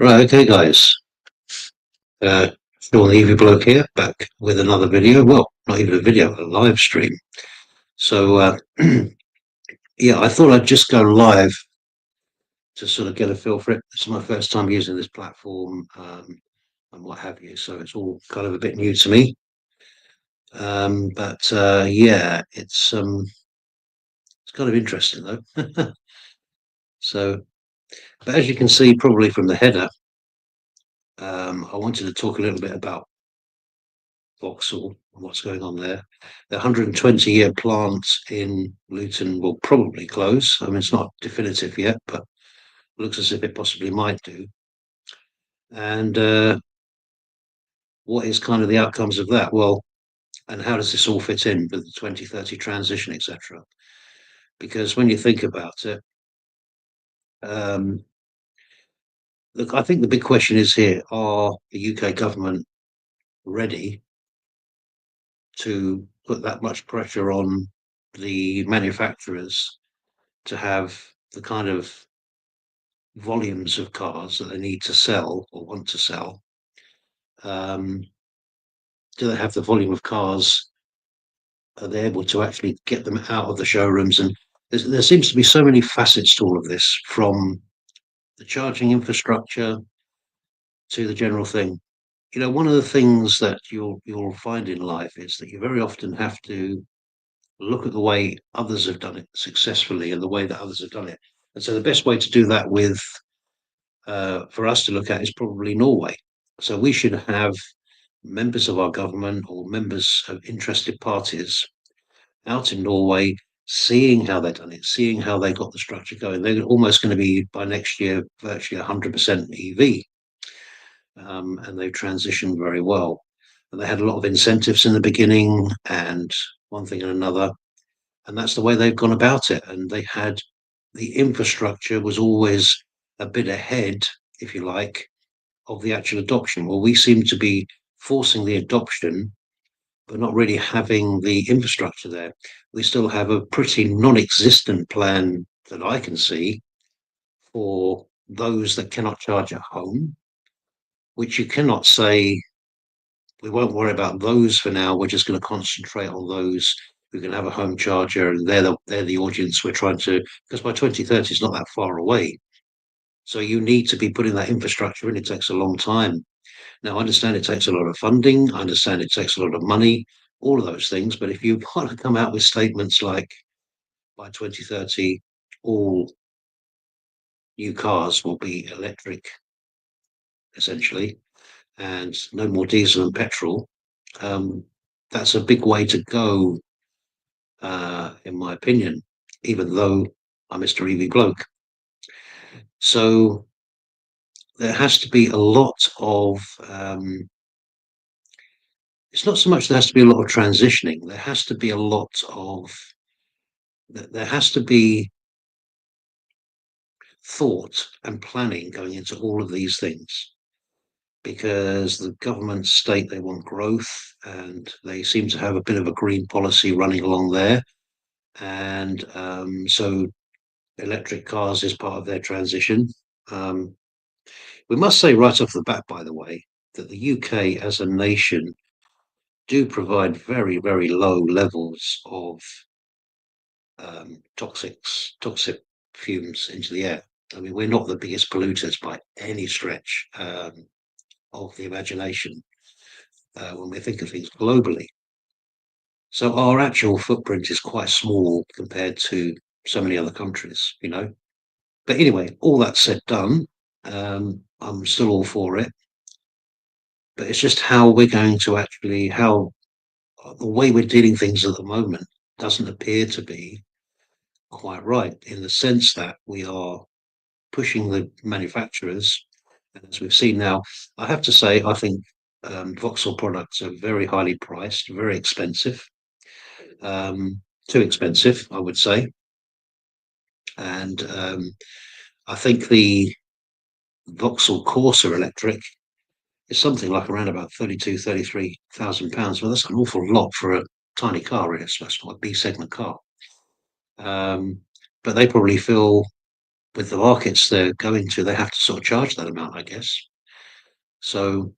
Right, okay, guys. Uh, Sean the Evie Bloke here, back with another video. Well, not even a video, a live stream. So, yeah, I thought I'd just go live to sort of get a feel for it. This is my first time using this platform, and what have you. So it's all kind of a bit new to me. But yeah, it's kind of interesting though. So, but as you can see, probably from the header, I wanted to talk a little bit about Vauxhall and what's going on there. The 120-year plant in Luton will probably close. I mean, it's not definitive yet, but looks as if it possibly might do. And what is kind of the outcomes of that? Well, and how does this all fit in with the 2030 transition, etc.? Because when you think about it, um, look, I think the big question is here: are the UK government ready to put that much pressure on the manufacturers to have the kind of volumes of cars that they need to sell or want to sell? Um, do they have the volume of cars? Are they able to actually get them out of the showrooms? And there seems to be so many facets to all of this, from the charging infrastructure to the general thing. You know, one of the things that you'll find in life is that you very often have to look at the way others have done it successfully and the way that others have done it. And so the best way to do that with for us to look at is probably Norway. So we should have members of our government or members of interested parties out in Norway, seeing how they've done it, seeing how they got the structure going. They're almost going to be by next year virtually 100% EV, and they've transitioned very well. And they had a lot of incentives in the beginning, and one thing and another, and that's the way they've gone about it. And they had the infrastructure was always a bit ahead, if you like, of the actual adoption. Well, we seem to be forcing the adoption, but not really having the infrastructure there. We still have a pretty non-existent plan that I can see for those that cannot charge at home, which you cannot say, we won't worry about those for now. We're just going to concentrate on those who can have a home charger, and they're the audience we're trying to, because by 2030 it's not that far away. So you need to be putting that infrastructure in. It takes a long time. Now, I understand it takes a lot of funding. I understand it takes a lot of money, all of those things. But if you want to come out with statements like by 2030, all new cars will be electric, essentially, and no more diesel and petrol, that's a big way to go, in my opinion, even though I'm Mr. EV bloke. So there has to be a lot of, it's not so much there has to be a lot of transitioning, there has to be a lot of, there has to be thought and planning going into all of these things, because the governments state they want growth and they seem to have a bit of a green policy running along there. And so electric cars is part of their transition. Um, we must say right off the bat, by the way, that the UK as a nation do provide very, very low levels of toxic fumes into the air. I mean, we're not the biggest polluters by any stretch of the imagination when we think of things globally. So our actual footprint is quite small compared to so many other countries, you know. But anyway, all that said, done, I'm still all for it. But it's just how we're going to actually, how the way we're dealing things at the moment doesn't appear to be quite right, in the sense that we are pushing the manufacturers. And as we've seen now, I have to say, I think Vauxhall products are very highly priced, very expensive, too expensive, I would say. And I think the Vauxhall Corsa electric is something like around about 33,000 Well, that's an awful lot for a tiny car, really. It's not a B segment car. But they probably feel with the markets they're going to, they have to sort of charge that amount, I guess. So,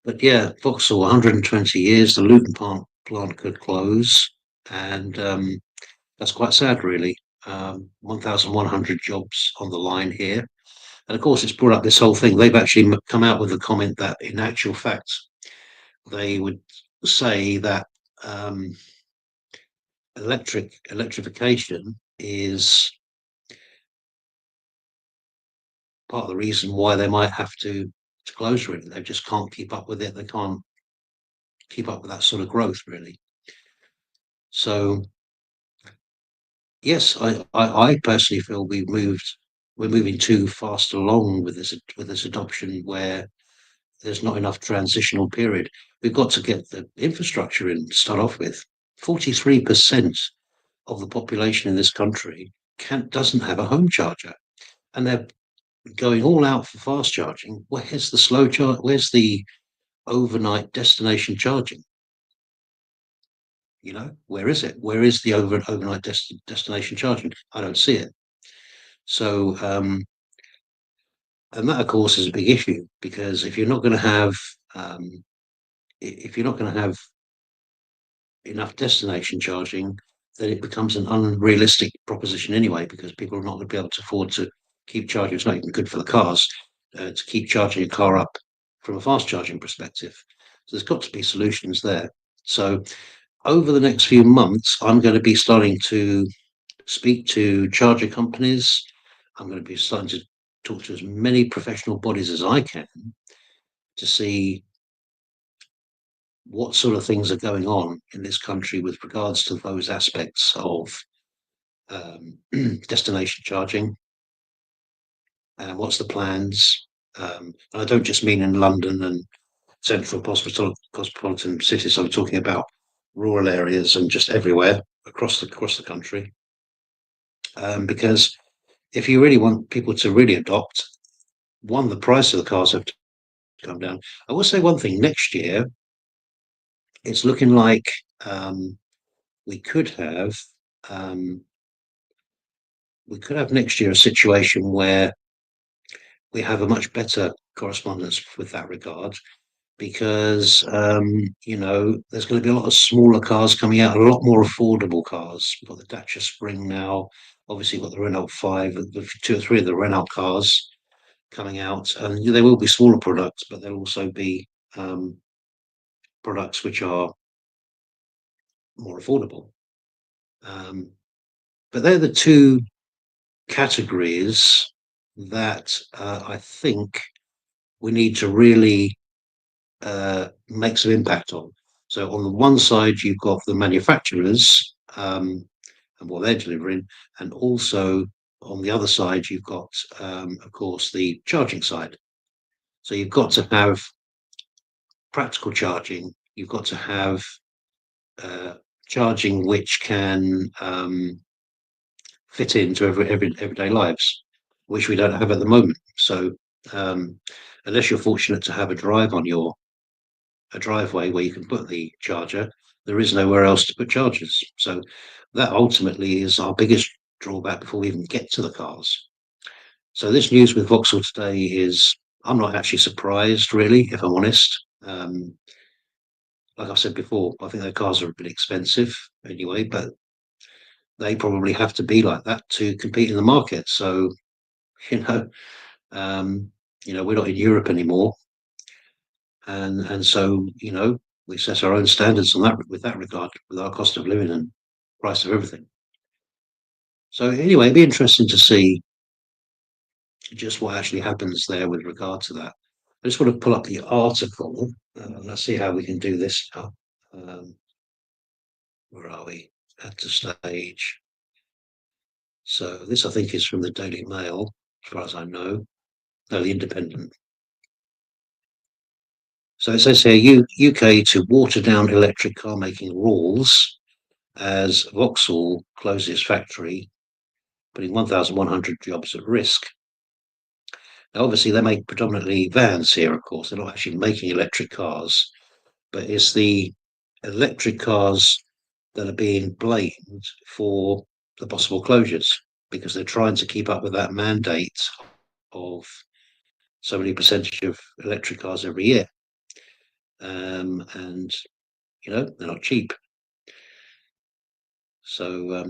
but yeah, Vauxhall, 120 years, the Luton plant could close, and that's quite sad, really. 1,100 jobs on the line here. And of course, it's brought up this whole thing. They've actually come out with a comment that, in actual fact, they would say that um, electrification is part of the reason why they might have to close. Really, they just can't keep up with it. They can't keep up with that sort of growth, really. So yes, I personally feel we're moving too fast along with this adoption where there's not enough transitional period. We've got to get the infrastructure in to start off with. 43% of the population in this country doesn't have a home charger, and they're going all out for fast charging. Where's the slow charge? Where's the overnight destination charging? Where is it? Where is the overnight destination charging? I don't see it. So, and that of course is a big issue, because um, if you're not going to have enough destination charging, then it becomes an unrealistic proposition anyway, because people are not going to be able to afford to keep charging. It's not even good for the cars to keep charging a car up from a fast charging perspective. So there's got to be solutions there. So over the next few months, I'm going to be starting to speak to charger companies. I'm going to be starting to talk to as many professional bodies as I can to see what sort of things are going on in this country with regards to those aspects of destination charging, and what's the plans. And I don't just mean in London and central cosmopolitan cities. I'm talking about rural areas and just everywhere across the country. Because if you really want people to really adopt, one, the price of the cars have to come down. I will say one thing: next year, it's looking like um, we could have um, next year a situation where we have a much better correspondence with that regard, because there's going to be a lot of smaller cars coming out, a lot more affordable cars. We've got the Dacia Spring now, obviously we've got the Renault 5, the two or three of the Renault cars coming out, and they will be smaller products, but there'll also be um, products which are more affordable. Um, but they're the two categories that I think we need to really make some impact on. So on the one side, you've got the manufacturers and what they're delivering, and also on the other side, you've got, of course, the charging side. So you've got to have practical charging. You've got to have uh, charging which can fit into everyday lives, which we don't have at the moment. So um, unless you're fortunate to have a driveway where you can put the charger, there is nowhere else to put chargers. So that ultimately is our biggest drawback before we even get to the cars. So this news with Vauxhall today is, I'm not actually surprised, really, if I'm honest. Like I said before, I think their cars are a bit expensive anyway, but they probably have to be like that to compete in the market. So, you know, um, we're not in Europe anymore, and so we set our own standards on that with that regard, with our cost of living and price of everything. So anyway, it'd be interesting to see just what actually happens there with regard to that. I just want to pull up the article. Let's see how we can do this now. Where are we? At the stage. So this, I think, is from the Daily Mail, as far as I know. No, the Independent. So it says here, UK to water down electric car making rules as Vauxhall closes factory, putting 1,100 jobs at risk. Now, obviously, they make predominantly vans here, of course. They're not actually making electric cars, but it's the electric cars that are being blamed for the possible closures. because they're trying to keep up with that mandate of so many percentage of electric cars every year. And they're not cheap. So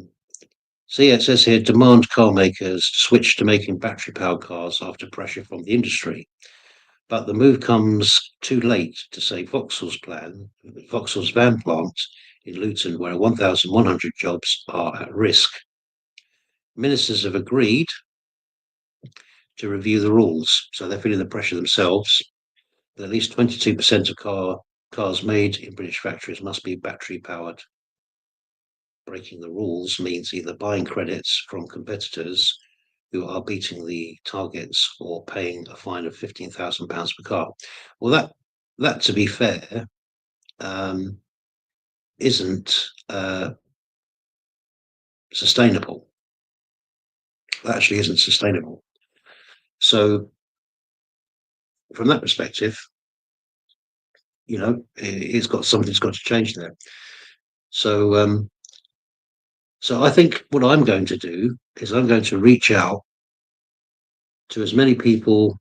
yeah, it says here, demand car makers switch to making battery-powered cars after pressure from the industry. But the move comes too late to save Vauxhall's van plant in Luton, where 1,100 jobs are at risk. Ministers have agreed to review the rules, so they're feeling the pressure themselves. But at least 22% of cars made in British factories must be battery-powered. Breaking the rules means either buying credits from competitors who are beating the targets or paying a fine of £15,000 per car. Well, that to be fair, isn't sustainable. That actually isn't sustainable. So from that perspective, something's got to change there. So I think what I'm going to do is I'm going to reach out to as many people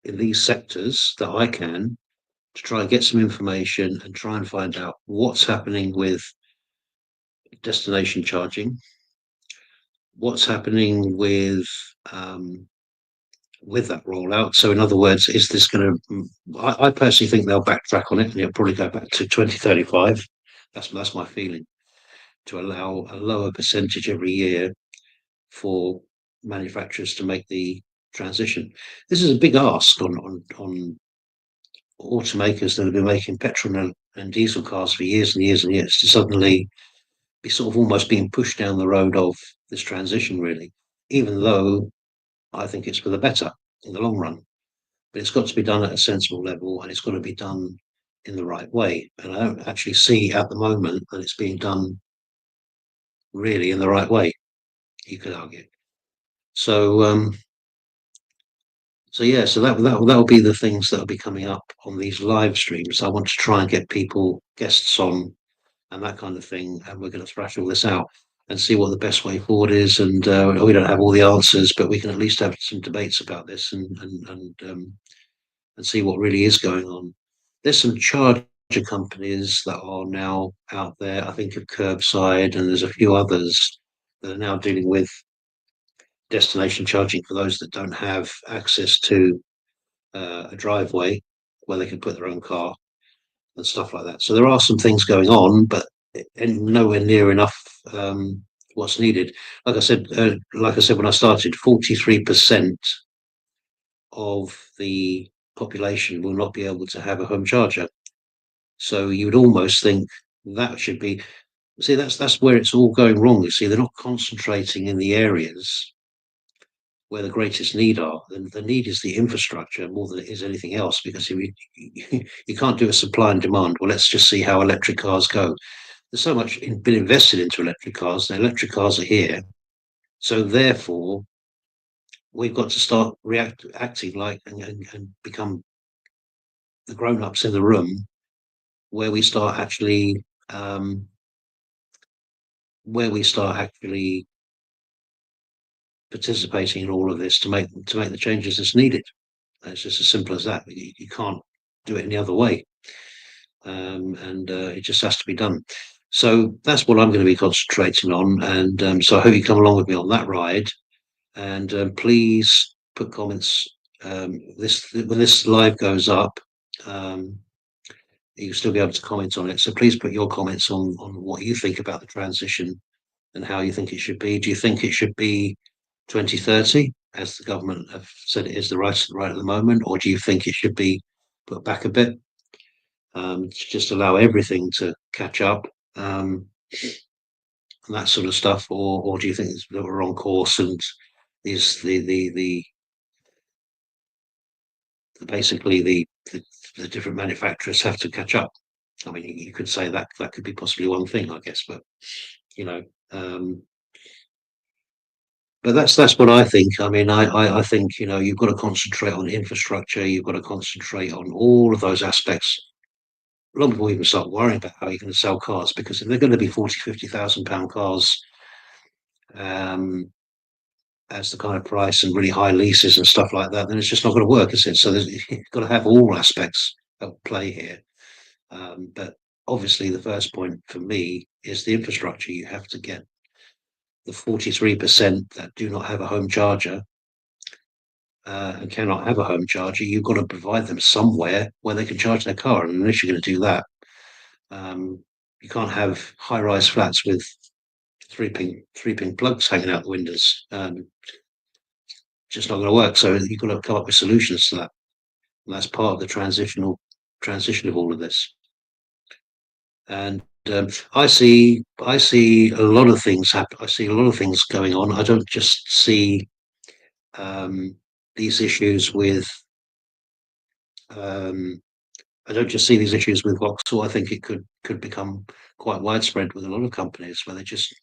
in these sectors that I can to try and get some information and try and find out what's happening with destination charging, what's happening with that rollout. So in other words, is this going to, I personally think they'll backtrack on it and it'll probably go back to 2035. That's my feeling, to allow a lower percentage every year for manufacturers to make the transition. This is a big ask on automakers that have been making petrol and diesel cars for years and years and years to suddenly be sort of almost being pushed down the road of this transition, really, even though I think it's for the better in the long run. But it's got to be done at a sensible level and it's got to be done in the right way. And I don't actually see at the moment that it's being done really in the right way, you could argue. So yeah, so that'll be the things that'll be coming up on these live streams. I want to try and get guests on and that kind of thing, and we're going to thrash all this out and see what the best way forward is. And we don't have all the answers, but we can at least have some debates about this and see what really is going on. There's some charger companies that are now out there. I think of Curbside, and there's a few others that are now dealing with destination charging for those that don't have access to a driveway where they can put their own car and stuff like that. So there are some things going on, but nowhere near enough what's needed. Like I said when I started, 43% of the population will not be able to have a home charger. So you would almost think that should be. See, that's where it's all going wrong. You see, they're not concentrating in the areas where the greatest need are. The need is the infrastructure more than it is anything else, because you can't do a supply and demand. Well, let's just see how electric cars go. There's so much been invested into electric cars. The electric cars are here. So therefore, we've got to start acting like and become the grown-ups in the room, where we start actually participating in all of this to make the changes that's needed. It's just as simple as that. You can't do it any other way, and it just has to be done. So that's what I'm going to be concentrating on, and so I hope you come along with me on that ride. And please put comments. When this live goes up, you'll still be able to comment on it. So please put your comments on what you think about the transition and how you think it should be. Do you think it should be 2030, as the government have said it is the right at the moment, or do you think it should be put back a bit to just allow everything to catch up, and that sort of stuff, or do you think it's the wrong course and is basically the different manufacturers have to catch up? I mean, you could say that could be possibly one thing, I guess, but you know. But that's what I think. I mean, I think you've got to concentrate on infrastructure. You've got to concentrate on all of those aspects long before you even start worrying about how you're going to sell cars. Because if they're going to be £40,000, £50,000 cars, as the kind of price and really high leases and stuff like that, then it's just not going to work, is it? So you've got to have all aspects at play here. But obviously, the first point for me is the infrastructure. You have to get the 43% that do not have a home charger and cannot have a home charger. You've got to provide them somewhere where they can charge their car. And unless you're going to do that, you can't have high-rise flats with three-pin plugs hanging out the windows. Just not going to work. So you've got to come up with solutions to that. And that's part of the transition of all of this. And I see a lot of things happen. I see a lot of things going on. I don't just see these issues with. I don't just see these issues with Vauxhall. I think it could become quite widespread with a lot of companies where they're just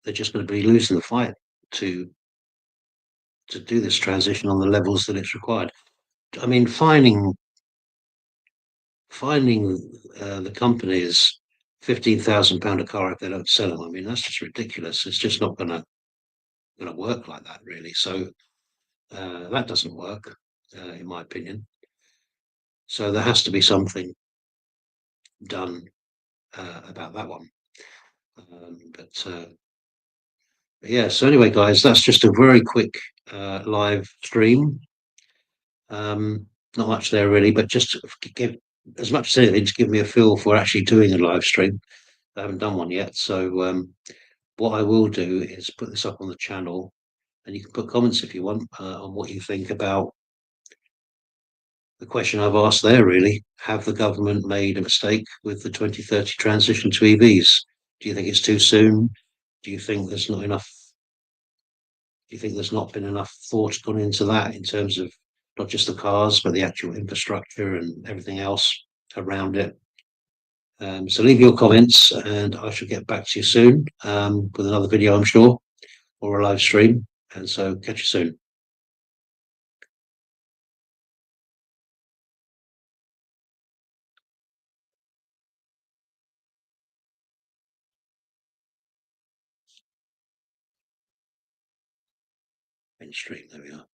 going to be losing the fight to do this transition on the levels that it's required. I mean, finding the companies £15,000 a car if they don't sell them. I mean, that's just ridiculous. It's just not going to work like that, really. So that doesn't work, in my opinion. So there has to be something done about that one. But yeah. So anyway, guys, that's just a very quick live stream. Not much there really, but just to give as much as anything to give me a feel for actually doing a live stream. I haven't done one yet, so what I will do is put this up on the channel, and you can put comments if you want on what you think about the question I've asked there. Really, have the government made a mistake with the 2030 transition to EVs? Do you think it's too soon? Do you think there's not enough? Do you think there's not been enough thought gone into that in terms of not just the cars, but the actual infrastructure and everything else around it? So leave your comments, and I shall get back to you soon with another video, I'm sure, or a live stream. And so catch you soon. Stream, there we are.